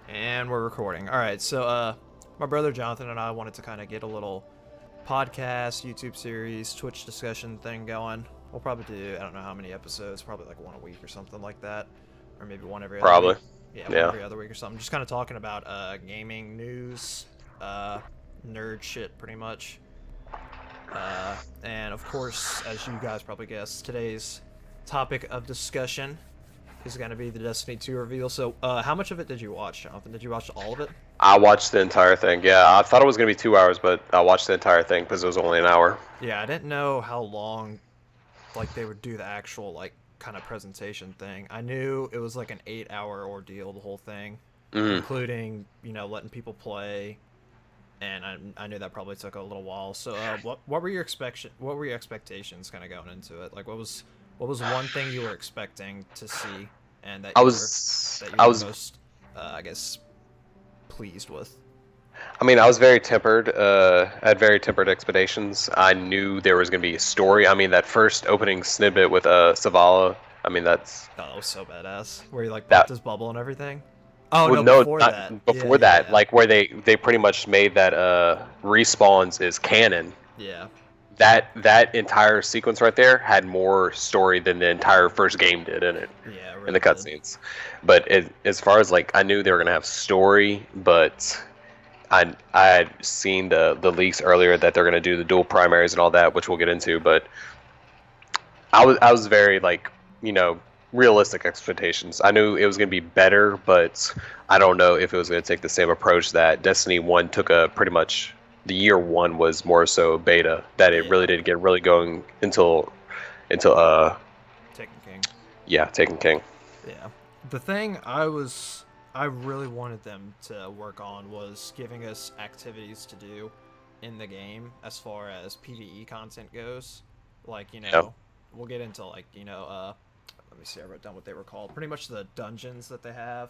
And we're recording. All right, so my brother Jonathan and I wanted to kind of get a little podcast, YouTube series, Twitch discussion thing going. We'll probably do, I don't know how many episodes, probably like one a week or something like that. Or maybe one every other Probably. week. Yeah, one every other week or something. Just kind of talking about gaming news, nerd shit pretty much. And of course, as you guys probably guessed, today's topic of discussion is going to be the Destiny 2 reveal. So, how much of it did you watch, Jonathan? Did you watch all of it? I watched the entire thing. Yeah, I thought it was going to be 2 hours, but I watched the entire thing because it was only an hour. Yeah, I didn't know how long, like, they would do the actual, like, kind of presentation thing. I knew it was, like, an 8-hour ordeal, the whole thing, including, you know, letting people play, and I knew that probably took a little while. So, what were your expectations kind of going into it? Like, what was one thing you were expecting to see, and that you were most, I guess, pleased with? I mean, I was very tempered. I had very tempered expectations. I knew there was going to be a story. I mean, that first opening snippet with Savala. I mean, that was so badass. Where he like popped his bubble and everything. Oh well, no, before that. Before that, like where they pretty much made that respawns is canon. Yeah. That entire sequence right there had more story than the entire first game did in it. Yeah, really in the cutscenes. But as far as like, I knew they were gonna have story, but I had seen the leaks earlier that they're gonna do the dual primaries and all that, which we'll get into. But I was very like, you know, realistic expectations. I knew it was gonna be better, but I don't know if it was gonna take the same approach that Destiny 1 took. Pretty much the year one was more so beta, that it really didn't get really going until Taken King. Yeah, Taken King. Yeah. The thing I really wanted them to work on was giving us activities to do in the game as far as PvE content goes. Like, you know, we'll get into like, you know, let me see, I wrote down what they were called. Pretty much the dungeons that they have.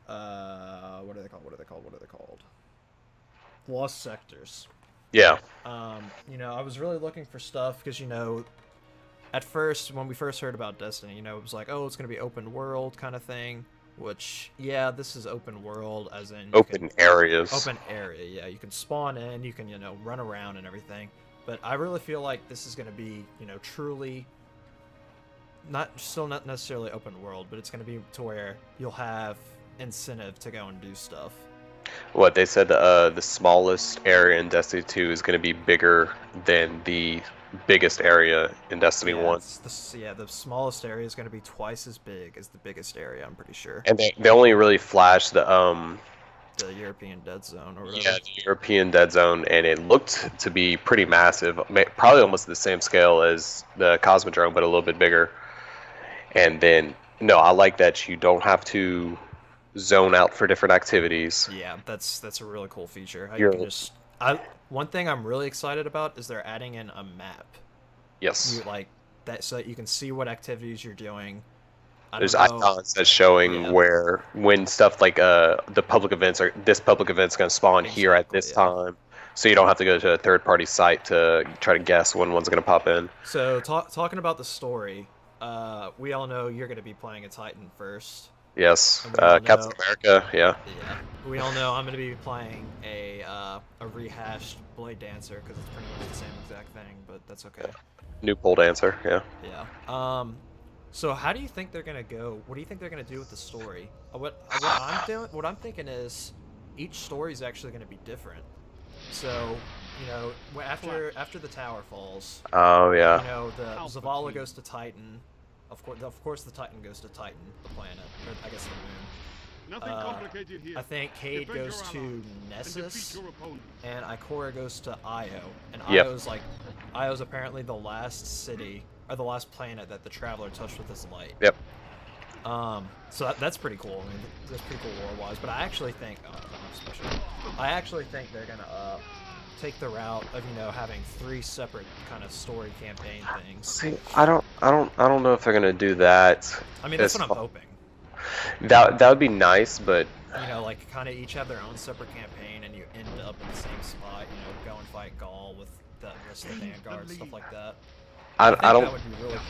What are they called? Lost sectors. Yeah. You know, I was really looking for stuff because, you know, at first, when we first heard about Destiny, you know, it was like, oh, it's going to be open world kind of thing, which, yeah, this is open world, as in... Open areas. Open area, yeah. You can spawn in, you can, you know, run around and everything. But I really feel like this is going to be, you know, truly... Still not necessarily open world, but it's going to be to where you'll have incentive to go and do stuff. What they said, the smallest area in Destiny 2 is going to be bigger than the biggest area in Destiny 1. The smallest area is going to be twice as big as the biggest area, I'm pretty sure. And they only really flashed the European Dead Zone or whatever. Yeah, the European Dead Zone, and it looked to be pretty massive, probably almost the same scale as the Cosmodrome, but a little bit bigger. And then, no, I like that you don't have to zone out for different activities. Yeah, that's a really cool feature. One thing I'm really excited about is they're adding in a map. Yes. You like that so that you can see what activities you're doing. There's icons that's showing when stuff like the public events or this public event's going to spawn here at this time. So you don't have to go to a third-party site to try to guess when one's going to pop in. So talking about the story, we all know you're going to be playing a Titan first. Yes, Captain America, yeah. Yeah, we all know I'm going to be playing a rehashed Blade Dancer because it's pretty much the same exact thing, but that's okay. New pole dancer, yeah. Yeah. So how do you think they're going to go? What do you think they're going to do with the story? What I'm thinking is each story is actually going to be different. So, you know, after the tower falls. Oh yeah. You know, the Zavala goes to Titan. Of course, the Titan goes to Titan, the planet, or I guess the moon. I think Cade goes to Nessus, and Ikora goes to Io. And Io's apparently the last city or the last planet that the Traveler touched with his light. Yep. So that's pretty cool. I mean, that's pretty cool lore-wise. But I actually think, they're gonna take the route of, you know, having 3 separate kind of story campaign things. See, I don't know if they're gonna do that. I mean, that's what I'm hoping. That would be nice, but you know, like kind of each have their own separate campaign, and you end up in the same spot. You know, go and fight Gaul with the rest of the Vanguard, stuff like that. I think don't. that would be really cool.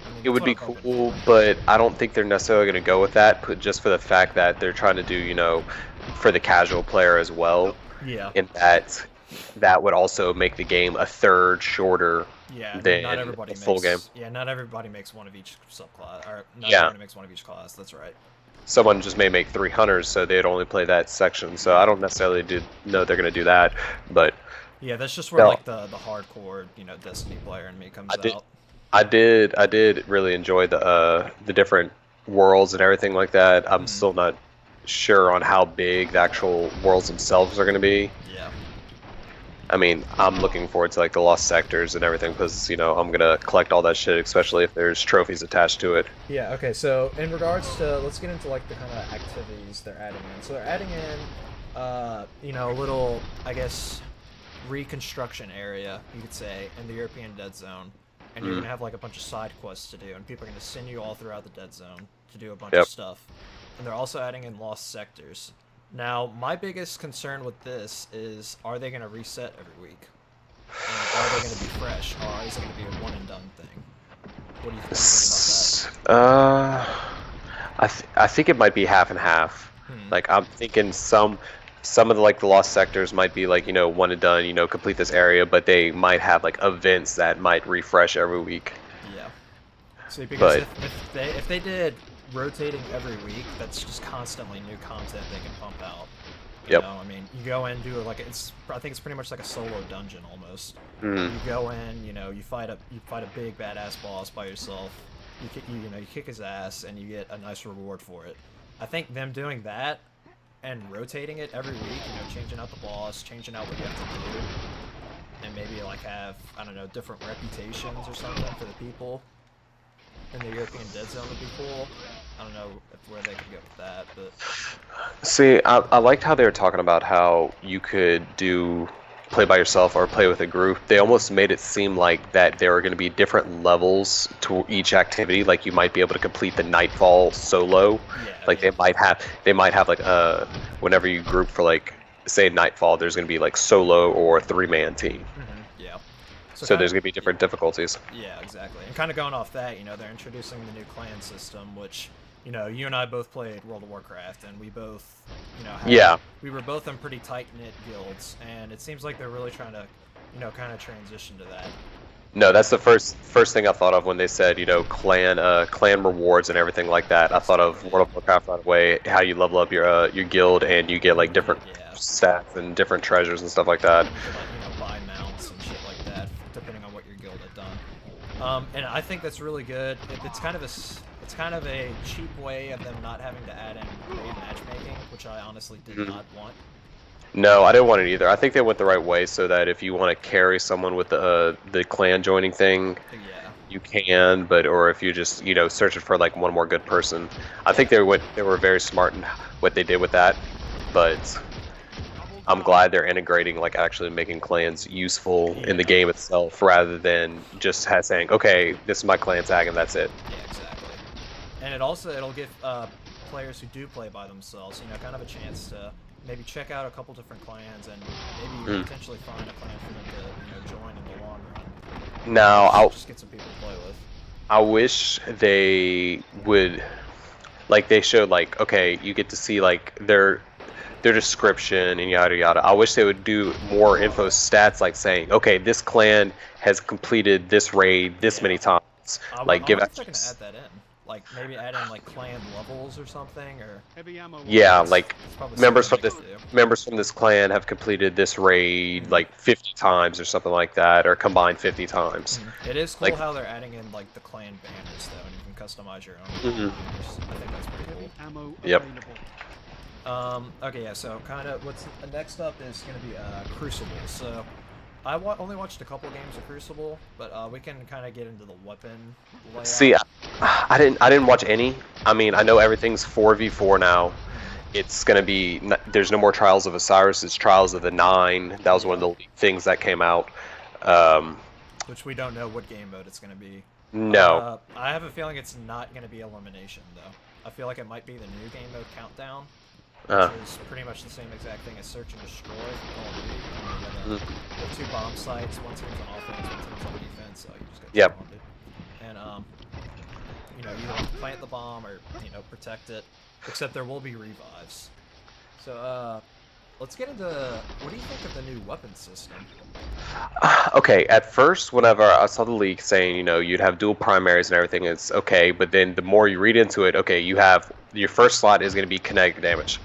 I mean, It that's would what be I'm hoping cool, for. but I don't think they're necessarily going to go with that, just for the fact that they're trying to do, for the casual player as well. Yeah. In that would also make the game a third shorter Yeah, I mean, not than everybody a full game. makes. Yeah, not everybody makes one of each subclass, or not Yeah. everybody makes one of each class. That's right. Someone just may make 3 hunters, so they'd only play that section. So I don't necessarily know they're going to do that, but Yeah, that's just where no, like the hardcore, Destiny player in me comes I did, out. I did really enjoy the different worlds and everything like that. I'm Mhm. still not sure on how big the actual worlds themselves are going to be. Yeah. I mean, I'm looking forward to like the lost sectors and everything because I'm gonna collect all that shit, especially if there's trophies attached to it. Yeah, okay, so in regards to, let's get into like the kind of activities they're adding in. So they're adding in, a little, I guess, reconstruction area, you could say, in the European Dead Zone. And you're going to have like a bunch of side quests to do, and people are going to send you all throughout the Dead Zone to do a bunch of Yep. stuff. And they're also adding in lost sectors. Now, my biggest concern with this is, are they going to reset every week? And are they going to be fresh, or is it going to be a one and done thing? What do you think about that? I think it might be half and half. Like I'm thinking some of the like the lost sectors might be like one and done, complete this area, but they might have like events that might refresh every week. Yeah. See, because But if they did rotating every week, that's just constantly new content they can pump out. You Yep. know, I mean, you go in, do it like I think it's pretty much like a solo dungeon almost. Mm. You go in, you fight a big badass boss by yourself. You kick his ass, and you get a nice reward for it. I think them doing that and rotating it every week, changing out the boss, changing out what you have to do, and maybe like have, I don't know, different reputations or something for the people in the European Dead Zone would be cool. I don't know where they could go with that, but see, I liked how they were talking about how you could play by yourself or play with a group. They almost made it seem like that there are going to be different levels to each activity. Like you might be able to complete the Nightfall solo. yeah, Like yeah. they might have like whenever you group for like say Nightfall, there's going to be like solo or 3-man team. Yeah. So there's going to be different difficulties. Yeah, exactly. And kind of going off that, they're introducing the new clan system, which, you and I both played World of Warcraft, and we both, Yeah. we were both in pretty tight-knit guilds, and it seems like they're really trying to, kind of transition to that. No, that's the first thing I thought of when they said, clan rewards and everything like that. I thought of World of Warcraft right away, how you level up your guild and you get like different Yeah. stats and different treasures and stuff like that. You could, like, buy mounts and shit like that, depending on what your guild had done. And I think that's really good. It's kind of a cheap way of them not having to add in raid matchmaking, which I honestly did not want. No, I didn't want it either. I think they went the right way so that if you want to carry someone with the clan joining thing, Yeah. you can, or if you just searching for like one more good person. I think they were very smart in what they did with that, but I'm glad they're integrating like actually making clans useful in the game itself rather than just saying, okay, this is my clan tag and that's it. Yeah, exactly. And it'll give players who do play by themselves, kind of a chance to maybe check out a couple different clans and maybe potentially find a clan for them to join in the long run. Now, Just get some people to play with. I wish they would, like they showed like, okay, you get to see like their description and yada yada. I wish they would do more info stats, like saying, okay, this clan has completed this raid this many times. I Like give wonder out. if they're gonna add that in. Like maybe add in like clan levels or something, or Yeah, like it's probably members from something this they could do. members from this clan have completed this raid like 50 times or something like that, or combined 50 times. It is cool Like- how they're adding in like the clan banners though, and you can customize your own banners. I think that's pretty cool. Yep. Okay, yeah. So kind of what's next up is gonna be Crucible. So I only watched a couple games of Crucible, but we can kind of get into the weapon layout. See, I didn't watch any. I mean, I know everything's 4v4 now. It's gonna be there's no more Trials of Osiris. It's Trials of the Nine. That was one of the things that came out. Which we don't know what game mode it's gonna be. No. I have a feeling it's not gonna be Elimination though. I feel like it might be the new game mode Countdown. Uh, which is pretty much the same exact thing as search and destroy from Call of Duty. You mm, have two bomb sites. One team's on offense, one team's on defense. So you just got yep. two on it. And you know, you don't have to plant the bomb or protect it. Except there will be revives. So let's get into what do you think of the new weapon system? Okay, at first, whenever I saw the leak saying, you'd have dual primaries and everything, it's okay. But then the more you read into it, okay, you have your first slot is going to be kinetic damage,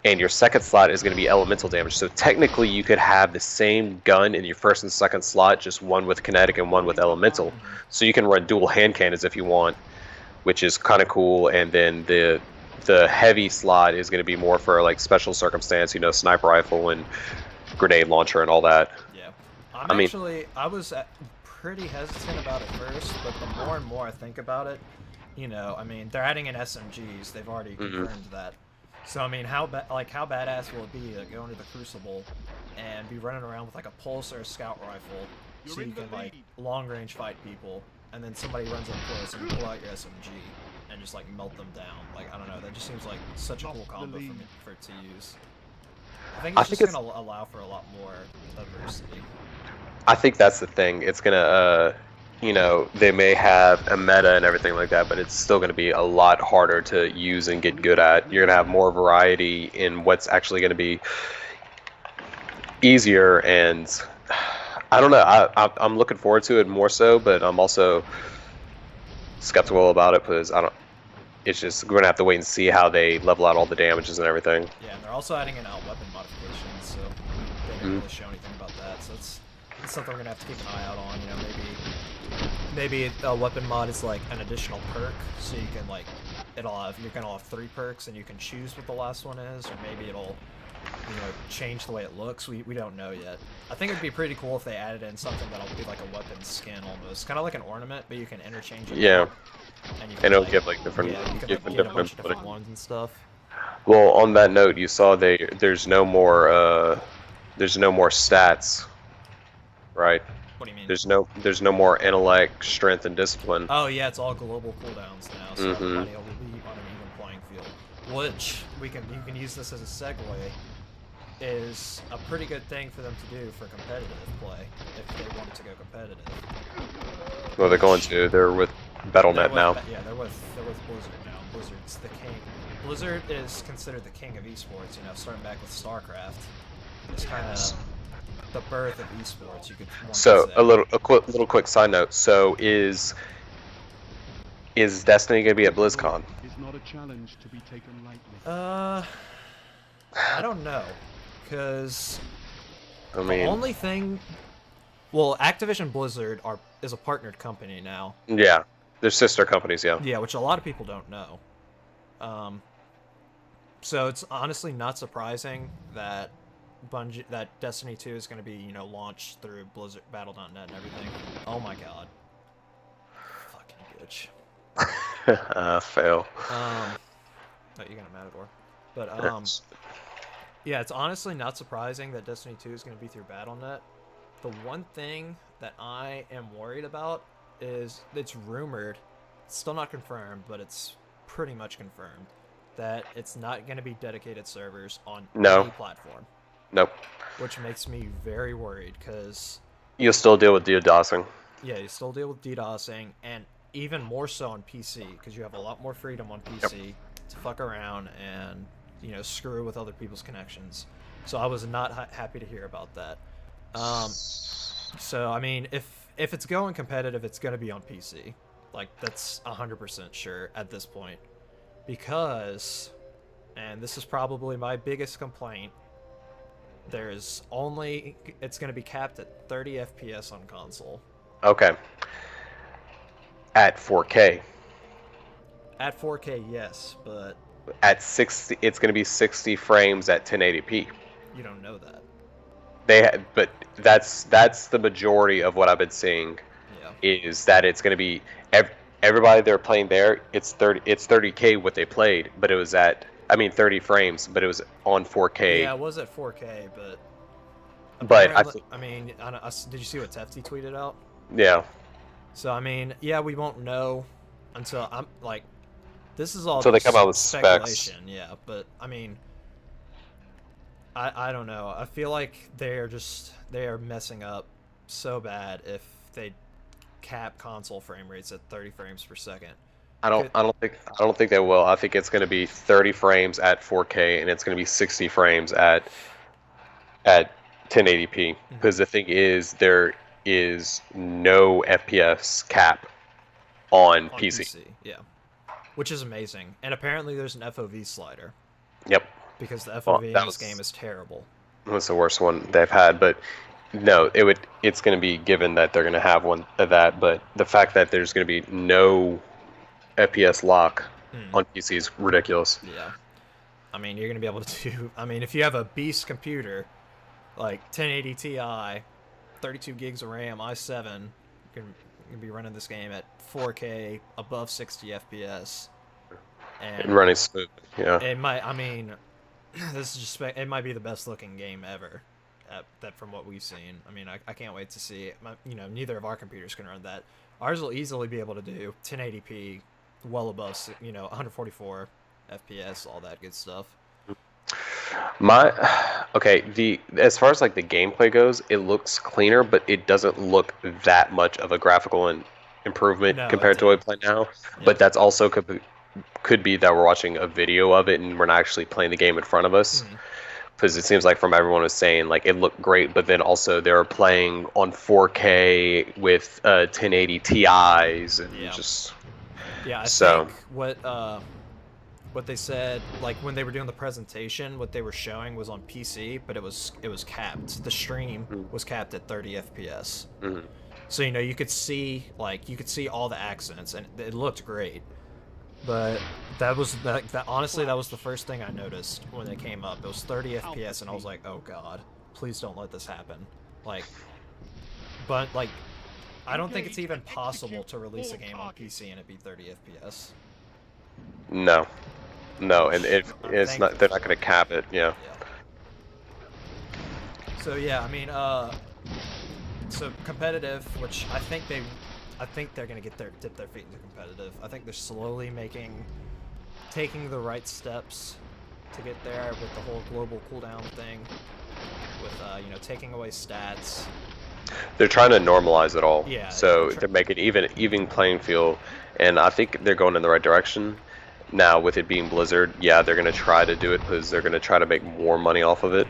and your second slot is going to be elemental damage. So technically, you could have the same gun in your first and second slot, just one with kinetic and one with elemental. So you can run dual hand cannons if you want, which is kind of cool. And then the heavy slot is going to be more for like special circumstance, sniper rifle and grenade launcher and all that. Yeah, I was pretty hesitant about it first, but the more and more I think about it, they're adding in SMGs. They've already confirmed that. So I mean, how badass will it be to go into the Crucible and be running around with like a pulse or a scout rifle, so you can like long range fight people, and then somebody runs up close and you pull out your SMG and just like melt them down. Like I don't know, that just seems like such a cool combo for it to use. I think it's just gonna allow for a lot more diversity. I think that's the thing. It's gonna, they may have a meta and everything like that, but it's still gonna be a lot harder to use and get good at. You're gonna have more variety in what's actually gonna be easier, and I don't know. I'm looking forward to it more so, but I'm also skeptical about it because it's just we're gonna have to wait and see how they level out all the damages and everything. Yeah, and they're also adding in weapon modifications, so they didn't really show anything about that. So it's something we're gonna have to keep an eye out on. Maybe a weapon mod is like an additional perk, so you can like you're gonna have 3 perks and you can choose what the last one is, or maybe it'll change the way it looks. We don't know yet. I think it'd be pretty cool if they added in something that'll be like a weapon skin almost, kind of like an ornament, but you can interchange it. Yeah. And it'll give like different, get a bunch of different ones and stuff. Well, on that note, you saw there's no more stats, right? What do you mean? There's no more intellect, strength, and discipline. Oh yeah, it's all global cooldowns now, so everybody will be on an even playing field. Which you can use this as a segue. Is a pretty good thing for them to do for competitive play if they want to go competitive. Well, they're with Battle.net now. Yeah, they're with Blizzard now. Blizzard's the king. Blizzard is considered the king of esports. Starting back with StarCraft, it's kind of the birth of esports. You could. So a quick side note. So is Destiny gonna be at BlizzCon? It's not a challenge to be taken lightly. I don't know, because the only thing. Well, Activision Blizzard is a partnered company now. Yeah, they're sister companies. Yeah. Yeah, which a lot of people don't know. So it's honestly not surprising that that Destiny 2 is going to be, launched through Blizzard Battle.net and everything. Oh my god. Fucking bitch. Fail. Oh, you got a Matador. But yeah, it's honestly not surprising that Destiny 2 is going to be through Battle.net. The one thing that I am worried about is it's rumored, it's still not confirmed, but it's pretty much confirmed that it's not going to be dedicated servers on any platform. Nope. Which makes me very worried, because you'll still deal with DDoSing. Yeah, you still deal with DDoSing, and even more so on PC, because you have a lot more freedom on PC to fuck around and screw with other people's connections. So I was not happy to hear about that. So I mean, if it's going competitive, it's going to be on PC. Like, that's 100% sure at this point, because, and this is probably my biggest complaint, it's going to be capped at 30 FPS on console. Okay. At 4K. At 4K, yes, but at 60, it's going to be 60 frames at 1080p. You don't know that. But that's the majority of what I've been seeing. Yeah. Is that it's going to be everybody they're playing there. It's 30K what they played, but it was 30 frames, but it was on 4K. Yeah, it was at 4K, but did you see what Tefty tweeted out? Yeah. So I mean, yeah, we won't know until This is all So they just come out with specs. speculation, yeah. But I mean, I don't know. I feel like they are messing up so bad if they cap console frame rates at 30 frames per second. I don't think they will. I think it's going to be 30 frames at 4K and it's going to be 60 frames at 1080p. Because the thing is, there is no FPS cap on PC. Yeah, which is amazing. And apparently there's an FOV slider. Yep. Because the FOV in this game is terrible. That's the worst one they've had, but no, it's going to be given that they're going to have one of that, but the fact that there's going to be no FPS lock on PC is ridiculous. Yeah. I mean, you're going to be able to do... I mean, if you have a beast computer, like 1080 Ti, 32 gigs of RAM, i7, you can be running this game at 4K, above 60 FPS. And running smooth, yeah. It might... I mean... This is just it might be the best looking game ever, that from what we've seen. I mean, I can't wait to see it. Neither of our computers can run that. Ours will easily be able to do 1080p, well above 144 FPS, all that good stuff. As far as like the gameplay goes, it looks cleaner, but it doesn't look that much of a graphical improvement compared to what we play now. Yeah. But that's also could be that we're watching a video of it and we're not actually playing the game in front of us, because it seems like from everyone was saying like it looked great, but then also they were playing on 4K with 1080 Ti's and I think what they said, like when they were doing the presentation, what they were showing was on PC, but it was capped. The stream was capped at 30 FPS. So you could see all the accents and it looked great. But honestly, that was the first thing I noticed when it came up. It was 30 FPS, and I was like, "Oh God, please don't let this happen." I don't think it's even possible to release a game on PC and it be 30 FPS. No, and it's not. They're not going to cap it. Yeah. So yeah, I mean, so competitive, which I think they're gonna dip their feet into competitive. I think they're slowly taking the right steps to get there with the whole global cooldown thing, with taking away stats. They're trying to normalize it all. Yeah. So they're making even playing field, and I think they're going in the right direction. Now with it being Blizzard, yeah, they're gonna try to do it because they're gonna try to make more money off of it.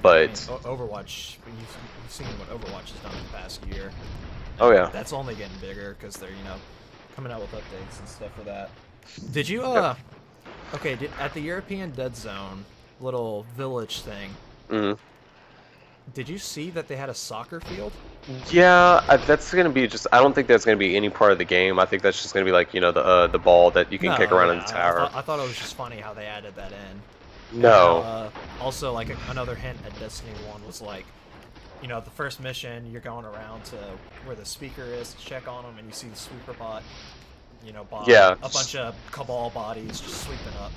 But Overwatch, you've seen what Overwatch has done in the past year. Oh yeah. That's only getting bigger because they're coming out with updates and stuff for that. Did you at the European Dead Zone little village thing? Did you see that they had a soccer field? Yeah, that's gonna be just. I don't think that's gonna be any part of the game. I think that's just gonna be like the ball that you can kick around in the tower. I thought it was just funny how they added that in. No. And, also, like another hint at Destiny 1 was like, the first mission, you're going around to where the speaker is to check on them, and you see the sweeper bot, a bunch of Cabal bodies just sweeping up,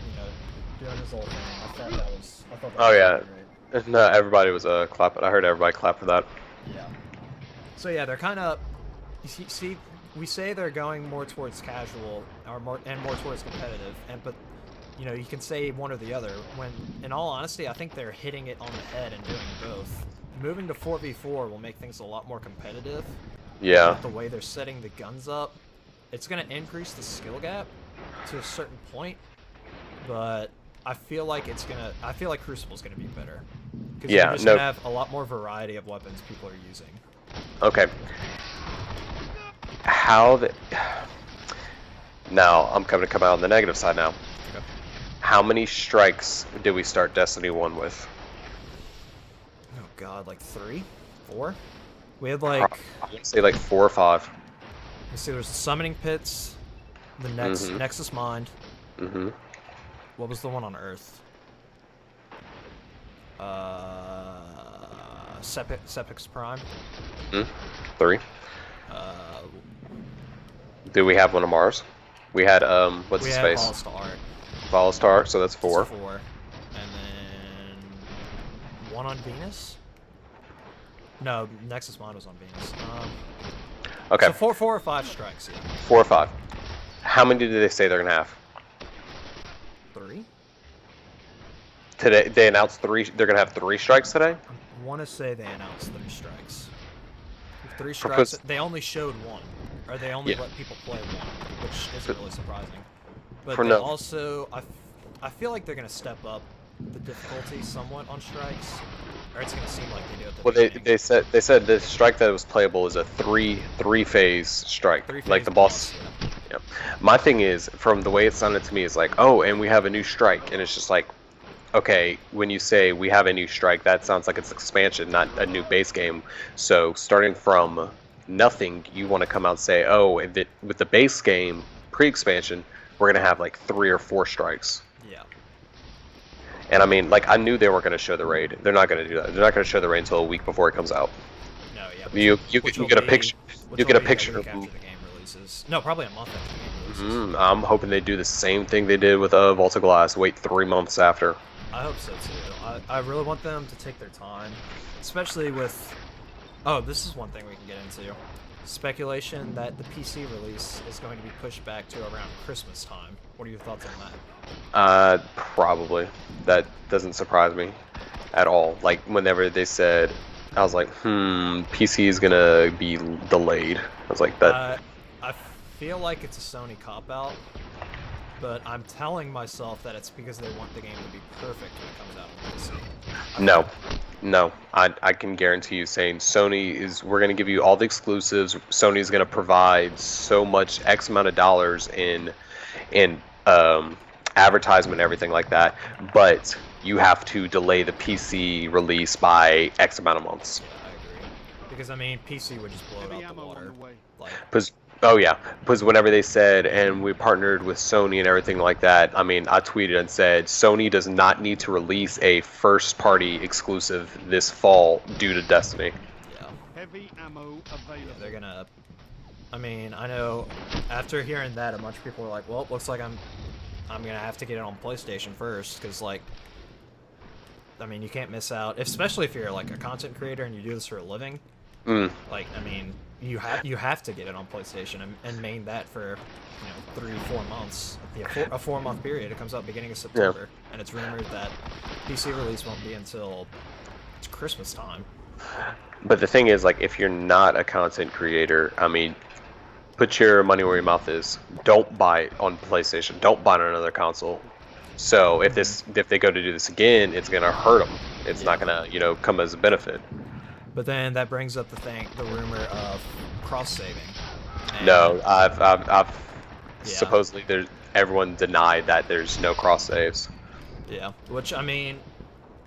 doing his little thing. I thought that was great. No, everybody was clapping. I heard everybody clap for that. Yeah. So yeah, they're kind of, see, we say they're going more towards casual or more towards competitive, but you can say one or the other. When, in all honesty, I think they're hitting it on the head and doing both. Moving to 4v4 will make things a lot more competitive. Yeah. With the way they're setting the guns up, it's going to increase the skill gap to a certain point, but I feel like Crucible's going to be better. Because you're just going to have a lot more variety of weapons people are using. Okay. Now, I'm going to come out on the negative side now. Okay. How many strikes did we start Destiny 1 with? Oh god, like 3? 4? We had like... I would say like 4 or 5. Let's see, there's the Summoning Pits, the Nexus Mind. What was the one on Earth? Sepix Prime. 3. Do we have one on Mars? We had what's his face? Volastar, so that's 4. That's 4. And then one on Venus? No, Nexus Mind was on Venus. Okay. So 4 or 5 strikes, yeah. 4 or 5. How many did they say they're gonna have? 3? Today they announced 3. They're gonna have 3 strikes today. I want to say they announced 3 strikes. 3 Propose- strikes. They only showed 1, or they only Yeah. let people play 1, which isn't really surprising. But For they no- also, I feel like they're gonna step up the difficulty somewhat on strikes, or it's gonna seem like they do at the Well, beginning. they said the strike that was playable is a three phase strike, like Three-phase the boss. yeah. Yeah. My thing is, from the way it sounded to me, is like, oh, and we have a new strike, and it's just like, okay, when you say we have a new strike, that sounds like it's expansion, not a new base game. So starting from nothing, you want to come out and say, oh, with the base game pre-expansion, we're gonna have like 3 or 4 strikes. Yeah. And I mean, like, I knew they weren't gonna show the raid. They're not gonna do that. They're not gonna show the raid until a week before it comes out. No, yeah. You which get will a picture. which You will get a be picture week of after the game releases. No, probably a month after the game releases. I'm hoping they do the same thing they did with Volta Glass. Wait 3 months after. I hope so too. I really want them to take their time, especially with. Oh, this is one thing we can get into. Speculation that the PC release is going to be pushed back to around Christmas time. What are your thoughts on that? Probably. That doesn't surprise me at all. Like, whenever they said, I was like, PC is gonna be delayed. I was like, that. I feel like it's a Sony cop-out, but I'm telling myself that it's because they want the game to be perfect when it comes out on PC. No. I can guarantee you, saying we're gonna give you all the exclusives. Sony's gonna provide so much X amount of dollars in advertisement and everything like that, but you have to delay the PC release by X amount of months. Yeah, I agree. Because I mean, PC would just blow it Heavy out the ammo on water. the way. Like, Because whenever they said, and we partnered with Sony and everything like that, I mean, I tweeted and said, Sony does not need to release a first-party exclusive this fall due to Destiny. yeah. Heavy ammo available. Yeah, they're gonna. I mean, I know. After hearing that, a bunch of people were like, "Well, it looks like I'm gonna have to get it on PlayStation first, because like, I mean, you can't miss out, especially if you're like a content creator and you do this for a living. Like, I mean, you have to get it on PlayStation and main that for 3-4 months. Yeah, a 4-month period. It comes out beginning of September, and it's rumored that PC release won't be until it's Christmas time. But the thing is, like, if you're not a content creator, I mean, put your money where your mouth is. Don't buy it on PlayStation. Don't buy it on another console. So if they go to do this again, it's gonna hurt them. It's not gonna come as a benefit. But then that brings up the rumor of cross-saving. No, I've supposedly everyone denied that there's no cross saves. Yeah, which I mean,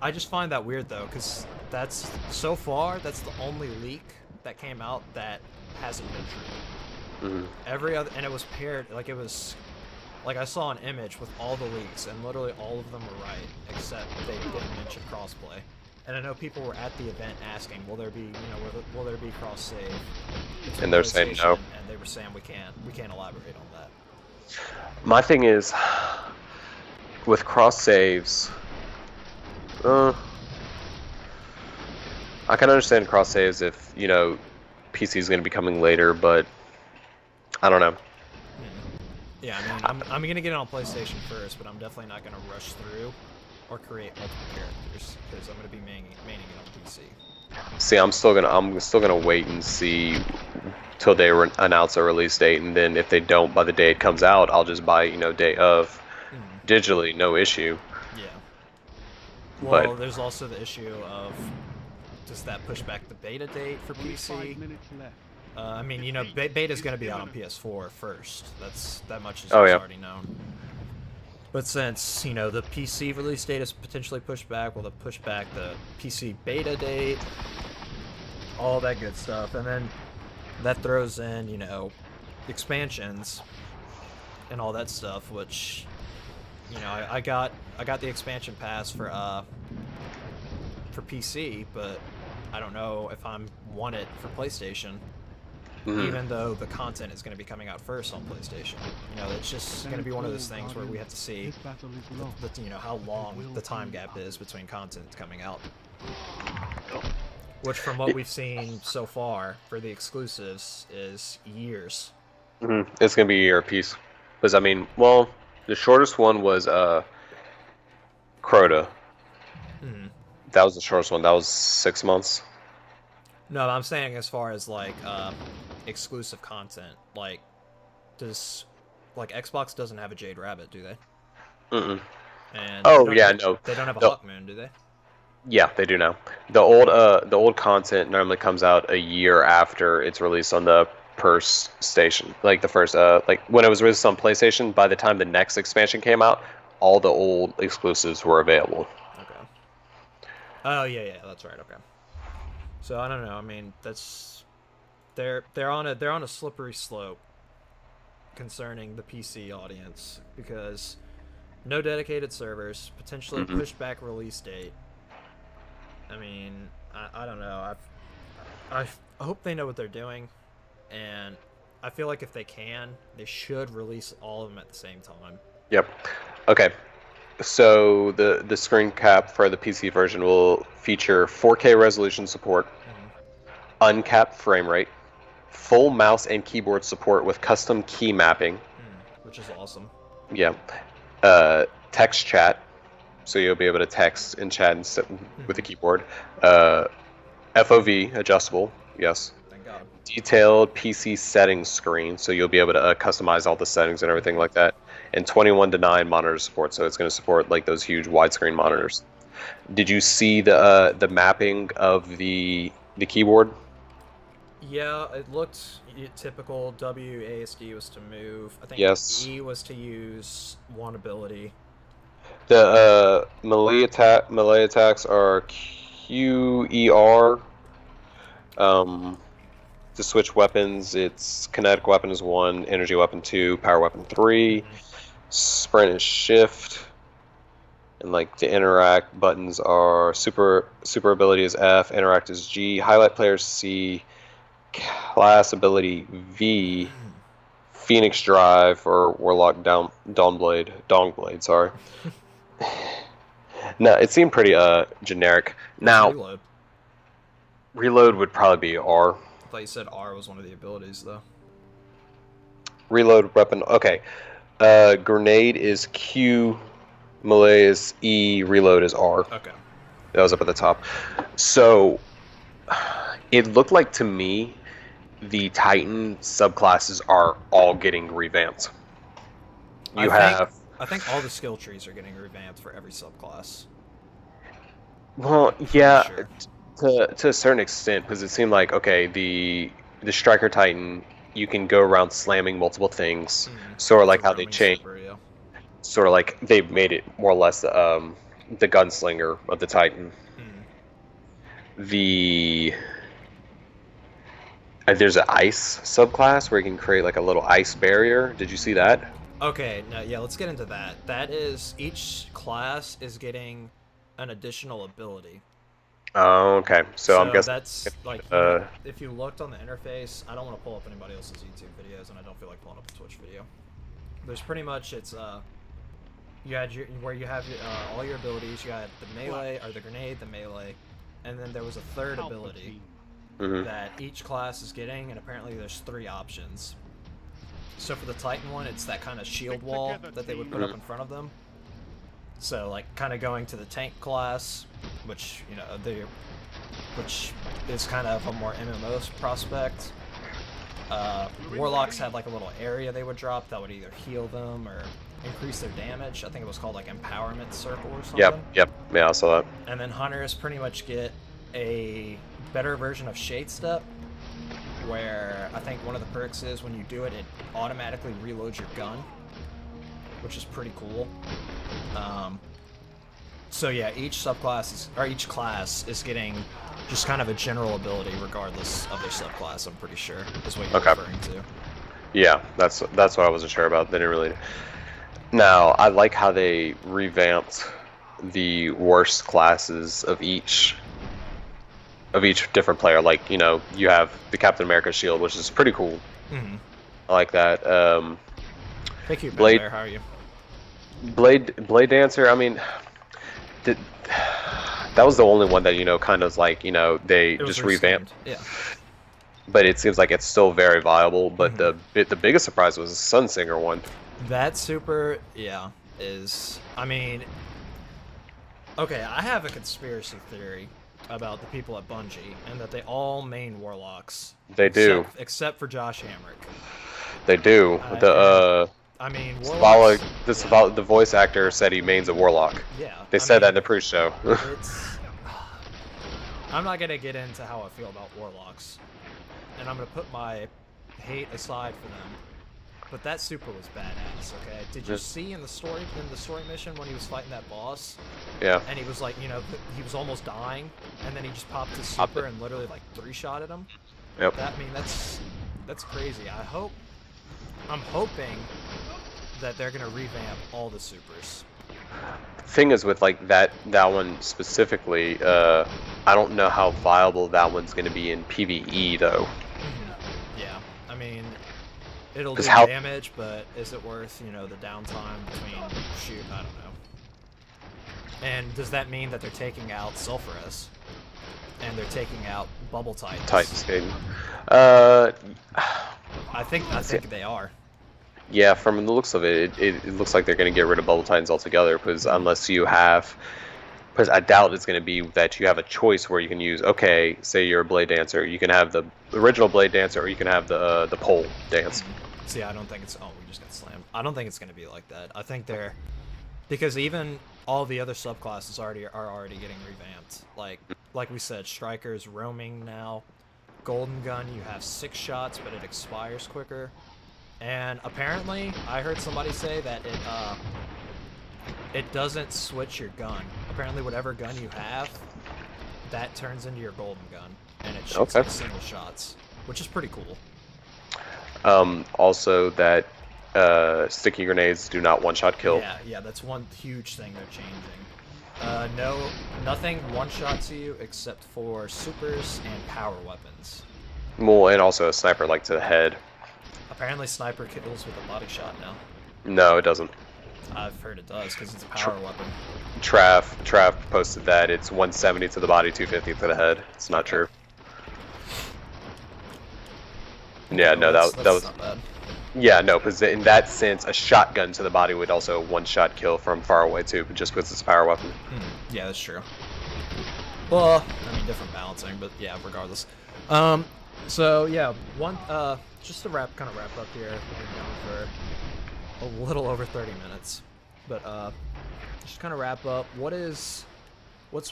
I just find that weird though, because that's so far that's the only leak that came out that hasn't been true. Every other, and it was paired like I saw an image with all the leaks, and literally all of them were right, except they didn't mention crossplay. And I know people were at the event asking, will there be cross save? And they're saying no. And they were saying we can't elaborate on that. My thing is, with cross saves, I can understand cross saves if PC is going to be coming later, but I don't know. Yeah, I mean, I'm gonna get it on PlayStation first, but I'm definitely not gonna rush through or create multiple characters because I'm gonna be maining it on PC. See, I'm still gonna wait and see till they announce a release date, and then if they don't by the day it comes out, I'll just buy day of digitally, no issue. Yeah. Well, But there's also the issue of does that push back the beta date for Only 5 PC? minutes left. I mean, beta's going to be out on PS4 first. That much is already known. But since the PC release date is potentially pushed back, will they push back the PC beta date? All that good stuff, and then that throws in expansions and all that stuff. Which I got the expansion pass for PC, but I don't know if I want it for PlayStation. Even though the content is going to be coming out first on PlayStation, it's just going to be one of those things where we have to see, how long the time gap is between content coming out. Which, from what we've seen so far for the exclusives, is years. It's going to be a year apiece. Because I mean, well, the shortest one was Crota. Hmm. That was the shortest one. That was 6 months. No, I'm saying as far as like exclusive content, like does like Xbox doesn't have a Jade Rabbit, do they? Mm-mm. And Oh yeah, no. They don't have a No. Hawk Moon, do they? Yeah, they do now. The old content normally comes out a year after it's released on the first station. Like the first like when it was released on PlayStation, by the time the next expansion came out, all the old exclusives were available. Okay. Oh yeah, that's right. Okay. So I don't know. I mean, that's they're on a slippery slope concerning the PC audience because no dedicated servers, potentially Mm-hmm. pushed back release date. I mean, I don't know. I hope they know what they're doing, and I feel like if they can, they should release all of them at the same time. Yep. Okay. So the screen cap for the PC version will feature 4K resolution support, uncapped frame rate, full mouse and keyboard support with custom key mapping. Which is awesome. Yeah. Text chat, so you'll be able to text and chat with the keyboard. FOV adjustable, yes. Thank God. Detailed PC settings screen, so you'll be able to customize all the settings and everything like that. And 21:9 monitor support, so it's going to support like those huge widescreen monitors. Did you see the mapping of the keyboard? Yeah, it looked typical. WASD was to move. I think Yes. E was to use one ability. The melee attacks are QER. To switch weapons, it's kinetic weapon is 1, energy weapon 2, power weapon 3, sprint is shift, and like to interact buttons are super ability is F, interact is G, highlight players C, class ability V, Phoenix Drive or Warlock Dawnblade, sorry. No, it seemed pretty generic. Now reload would probably be R. I thought you said R was one of the abilities, though. Reload weapon. Okay. Grenade is Q. Melee is E. Reload is R. Okay. That was up at the top. So, it looked like to me the Titan subclasses are all getting revamped. I think all the skill trees are getting revamped for every subclass. Well, yeah. Sure. To a certain extent, because it seemed like, okay, the Striker Titan, you can go around slamming multiple things, sort of like how they changed, sort of like they've made it more or less the gunslinger of the Titan. There's an ice subclass where you can create like a little ice barrier. Did you see that? Okay, yeah, let's get into that. That is, each class is getting an additional ability. Oh, okay. So I'm guessing that's like if you looked on the interface, I don't want to pull up anybody else's YouTube videos, and I don't feel like pulling up a Twitch video. There's pretty much you had where you have all your abilities. You had the melee or the grenade, the melee, and then there was a third ability that each class is getting, and apparently there's 3 options. So for the Titan one, it's that kind of shield wall that they would put up in front of them. So like kind of going to the tank class, which which is kind of a more MMO prospect. Warlocks had like a little area they would drop that would either heal them or increase their damage. I think it was called like Empowerment Circle or something. Yep. Yeah, I saw that. And then Hunters pretty much get a better version of Shade Step, where I think one of the perks is when you do it, it automatically reloads your gun, which is pretty cool. So yeah, each class is getting just kind of a general ability regardless of their subclass. I'm pretty sure is what you're referring to. Yeah, that's what I wasn't sure about. They didn't really. Now I like how they revamped the worst classes of each different player. Like, you know, you have the Captain America shield, which is pretty cool. I like that. Thank you, Blade. How are you? Blade Dancer. I mean, that was the only one that, you know, kind of like, you know, they just revamped. Yeah. But it seems like it's still very viable. But the biggest surprise was the Sunsinger one. That super, yeah, is... I mean... Okay, I have a conspiracy theory about the people at Bungie, and that they all main Warlocks. They do. Except for Josh Hamrick. They do. I mean, Warlocks... The voice actor said he mains a Warlock. Yeah. They said that in the pre-show. I'm not going to get into how I feel about Warlocks. And I'm going to put my hate aside for them. But that super was badass, okay? Did you see in the story mission when he was fighting that boss? Yeah. And he was like, you know, he was almost dying, and then he just popped his super and literally like 3-shotted him? Yep. That's crazy. I'm hoping that they're gonna revamp all the supers. Thing is with like that one specifically, I don't know how viable that one's gonna be in PvE though. Yeah, I mean, it'll do damage, but is it worth, you know, the downtime between shoot? I don't know. And does that mean that they're taking out Sulfurous? And they're taking out Bubble Titans? Titan skating. I think they are. Yeah, from the looks of it, it looks like they're going to get rid of Bubble Titans altogether, because unless you have... Because I doubt it's going to be that you have a choice where you can use, okay, say you're a Blade Dancer, you can have the original Blade Dancer, or you can have the pole dance. See, I don't think it's... Oh, we just got slammed. I don't think it's going to be like that. I think they're... Because even all the other subclasses are already getting revamped. Like we said, Striker's roaming now. Golden Gun, you have 6 shots, but it expires quicker. And apparently, I heard somebody say that it doesn't switch your gun. Apparently, whatever gun you have, that turns into your golden gun, and it shoots like single shots, which is pretty cool. Also, that sticky grenades do not one-shot kill. Yeah, that's one huge thing they're changing. Nothing one-shots you except for supers and power weapons. Well, and also a sniper, like to the head. Apparently sniper kills with a body shot now. No, it doesn't. I've heard it does, because it's a power weapon. Trav posted that it's 170 to the body, 250 to the head. It's not true. Yeah, no, that was not bad. Yeah, no, because in that sense, a shotgun to the body would also one-shot kill from far away too, just because it's a power weapon. Yeah, that's true. Well, I mean, different balancing, but yeah, regardless. So yeah, just to wrap up here, we're going for a little over 30 minutes, but just kind of wrap up. What's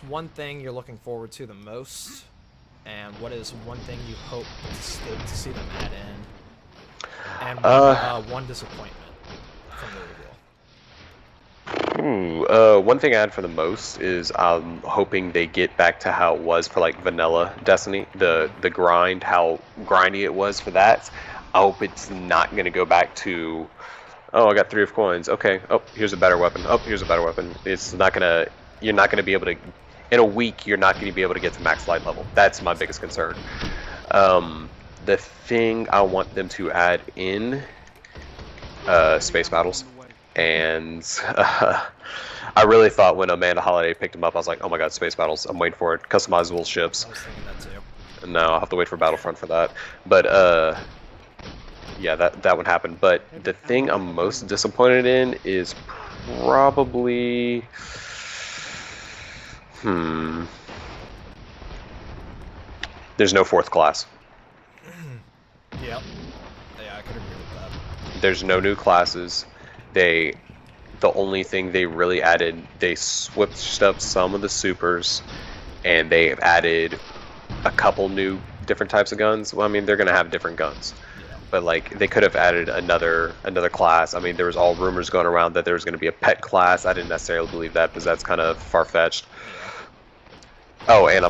one thing you're looking forward to the most, and what is one thing you hope to see them add in, and one disappointment from the reveal? One thing I had for the most is I'm hoping they get back to how it was for like vanilla Destiny, the grind, how grindy it was for that. I hope it's not going to go back to, oh, I got 3 of coins. Okay. Oh, here's a better weapon. Oh, here's a better weapon. It's not going to, you're not going to be able to, in a week, you're not going to be able to get to max light level. That's my biggest concern. The thing I want them to add in, space battles. And I really thought when Amanda Holiday picked him up, I was like, oh my god, space battles. I'm waiting for it. Customizable ships. I was thinking that too. And now I'll have to wait for Battlefront for that. But, yeah, that would happen. But the thing I'm most disappointed in is probably... There's no 4th class. Yep. Yeah, I could agree with that. There's no new classes. The only thing they really added, they switched up some of the supers, and they've added a couple new different types of guns. Well, I mean, they're gonna have different guns, but like they could have added another class. I mean, there was all rumors going around that there was gonna be a pet class. I didn't necessarily believe that because that's kind of far-fetched. Oh, and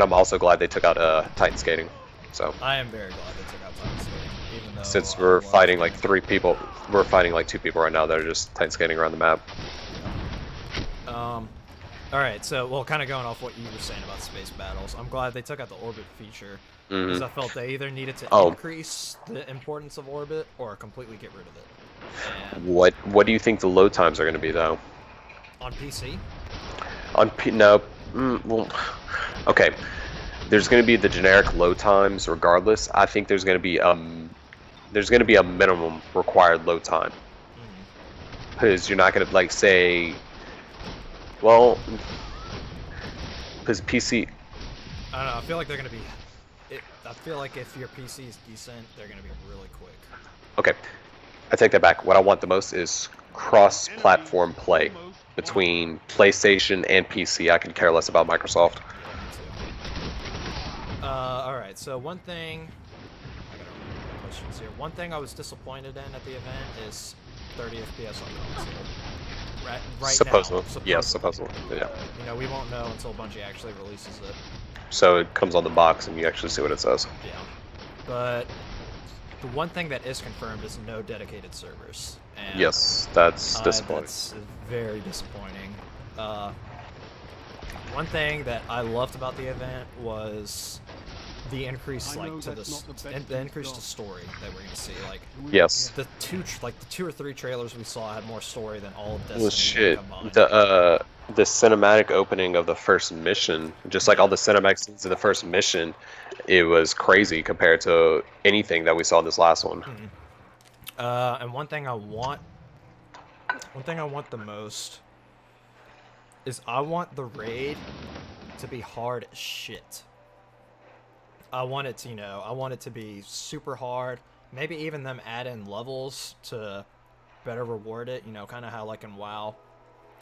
I'm also glad they took out Titan skating. So I am very glad they took out Titan skating, even though since we're fighting like 3 people, we're fighting like 2 people right now that are just Titan skating around the map. All right, so well, kind of going off what you were saying about space battles, I'm glad they took out the orbit feature because I felt they either needed to increase the importance of orbit or completely get rid of it. And What do you think the load times are going to be though? On PC? No. Well, okay. There's going to be the generic load times regardless. I think there's going to be there's going to be a minimum required load time. Because you're not going to, like, say, well, because PC... I don't know, I feel like they're going to be... I feel like if your PC is decent, they're going to be really quick. Okay, I take that back. What I want the most is cross-platform play between PlayStation and PC. I can care less about Microsoft. Alright, so one thing... I gotta remember my questions here. One thing I was disappointed in at the event is 30 FPS on console. Right Supposedly. now. Yes, supposedly. Yeah. You know, we won't know until Bungie actually releases it. So it comes on the box and you actually see what it says. Yeah. But the one thing that is confirmed is no dedicated servers. And Yes, that's disappointing. That's very disappointing. One thing that I loved about the event was the increase, like, to the increase to story that we're gonna see. Like, Yes. the two or three trailers we saw had more story than all of Destiny Well, shit. combined. The cinematic opening of the first mission, just like all the cinematic scenes of the first mission, it was crazy compared to anything that we saw in this last one. And one thing I want the most is I want the raid to be hard as shit. I want it to, I want it to be super hard. Maybe even them add in levels to better reward it. Kind of how like in WoW,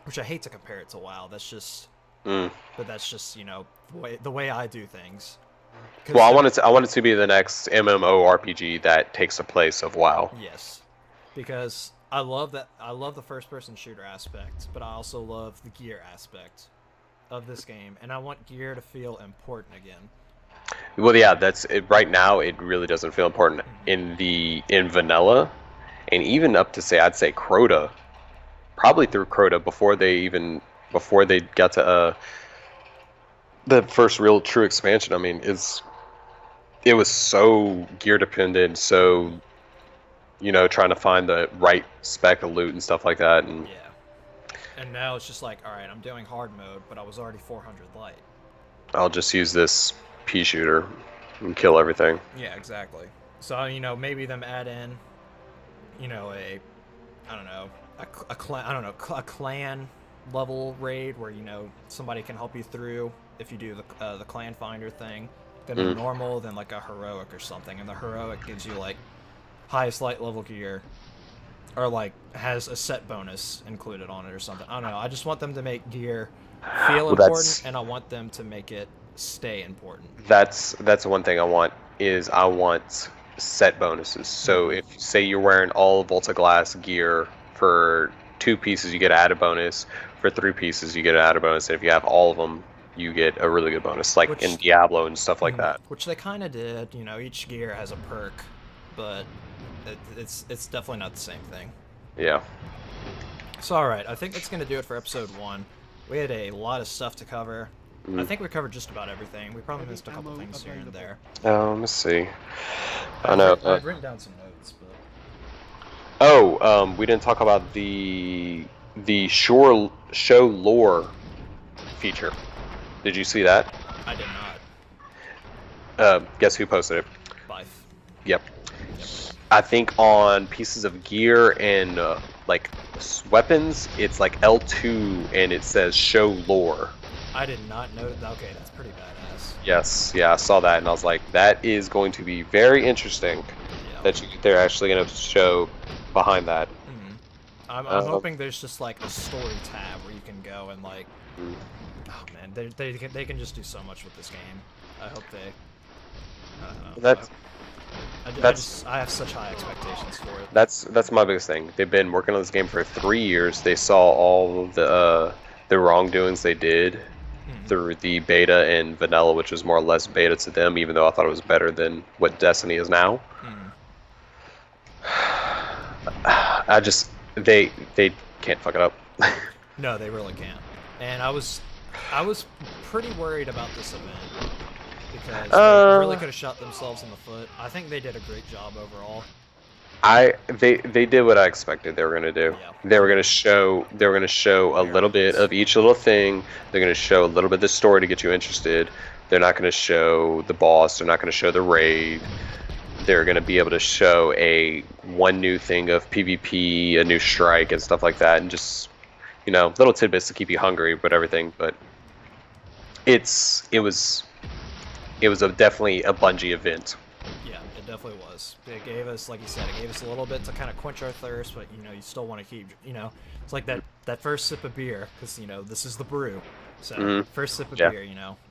which I hate to compare it to WoW. That's just, but that's just the way I do things. Well, I want it to be the next MMORPG that takes the place of WoW. Yes, because I love that. I love the first-person shooter aspect, but I also love the gear aspect of this game, and I want gear to feel important again. Well, yeah, that's it. Right now, it really doesn't feel important in vanilla, and even up to I'd say Crota, probably through Crota before they got to the first real true expansion. I mean, it was so gear dependent, so trying to find the right spec of loot and stuff like that, and and now it's just like, all right, I'm doing hard mode, but I was already 400 light. I'll just use this pea shooter and kill everything. Yeah, exactly. So maybe them add in, a clan level raid where somebody can help you through if you do the clan finder thing. Then a normal, then like a heroic or something, and the heroic gives you like highest light level gear, or like has a set bonus included on it or something. I don't know. I just want them to make gear feel important, and I want them to make it stay important. That's one thing I want is I want set bonuses. So if say you're wearing all Volta Glass gear, for 2 pieces you get an added bonus, for 3 pieces you get an added bonus, and if you have all of them you get a really good bonus, like in Diablo and stuff like that. Which they kind of did. Each gear has a perk, but it's definitely not the same thing. Yeah. So alright, I think that's going to do it for episode 1. We had a lot of stuff to cover. I think we covered just about everything. We probably missed a couple things here and there. Let me see. I know. I've written down some notes, but... we didn't talk about the show lore feature. Did you see that? I did not. Guess who posted it? Life. Yep. I think on pieces of gear and like weapons, it's like L2 and it says show lore. I did not know. Okay, that's pretty badass. Yes, yeah, I saw that and I was like, that is going to be very interesting. Yeah. That they're actually going to show behind that. I'm hoping there's just like a story tab where you can go and like. Oh man, they can just do so much with this game. I hope they. I don't know. I have such high expectations for it. That's my biggest thing. They've been working on this game for 3 years. They saw all of the wrongdoings they did through the beta and vanilla, which was more or less beta to them, even though I thought it was better than what Destiny is now. They can't fuck it up. No, they really can't. And I was pretty worried about this event because they really could have shot themselves in the foot. I think they did a great job overall. They did what I expected they were gonna do. Yeah. They were gonna show a little bit of each little thing. They're gonna show a little bit of the story to get you interested. They're not gonna show the boss. They're not gonna show the raid. they're going to be able to show one new thing of PvP, a new strike, and stuff like that, and just little tidbits to keep you hungry with everything. But it was definitely a Bungie event. Yeah, it definitely was. It gave us, like you said, it gave us a little bit to kind of quench our thirst, but you still want to keep, it's like that first sip of beer, because this is the brew. So first sip of beer,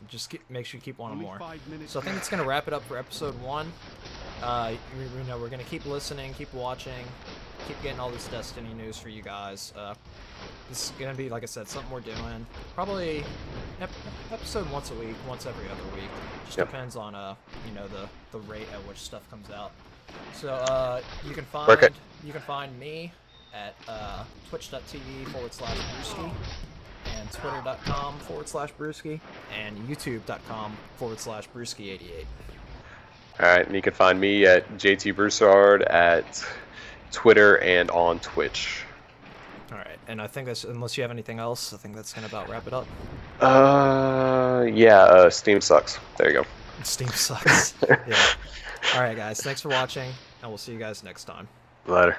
just makes you keep wanting more. So I think it's gonna wrap it up for episode 1. We're gonna keep listening, keep watching, keep getting all this Destiny news for you guys. This is gonna be, like I said, something we're doing. Probably episode once a week, once every other week. Just depends on the rate at which stuff comes out. So you can find me at twitch.tv/Brewski and twitter.com/Brewski and youtube.com/Brewski88. Alright, and you can find me at JT Broussard at Twitter and on Twitch. Alright, and I think that's, unless you have anything else, I think that's gonna about wrap it up. Steam sucks. There you go. Steam sucks. Yeah. Alright guys, thanks for watching, and we'll see you guys next time. Later.